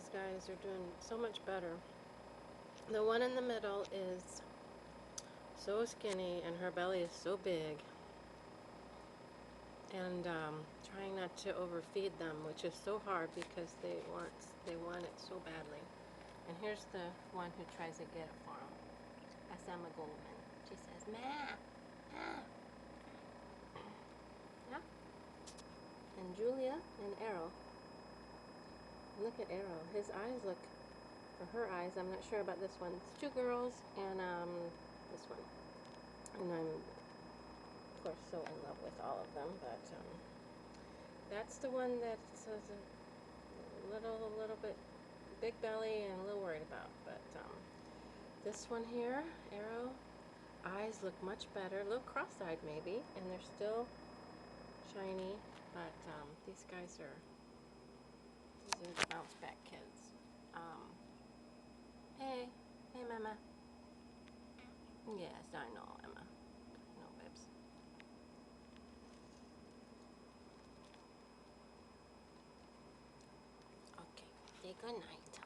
these guys are doing so much better. The one in the middle is so skinny and her belly is so big. And trying not to overfeed them, which is so hard because they want it so badly. And here's the one who tries to get it for him. That's Emma Goldman. She says, "Ma, ah." Yeah. And Julia and Arrow. Look at Arrow. His eyes look, for her eyes, I'm not sure about this one. It's two girls and this one. And I'm, of course, so in love with all of them, but that's the one that says a little bit big belly and a little worried about. But this one here, Arrow, eyes look much better, a little cross-eyed maybe, and they're still shiny. But these guys are the bounce back kids. Hey, Mama. Yes, I know, Emma. I know, babes. Okay, say good night.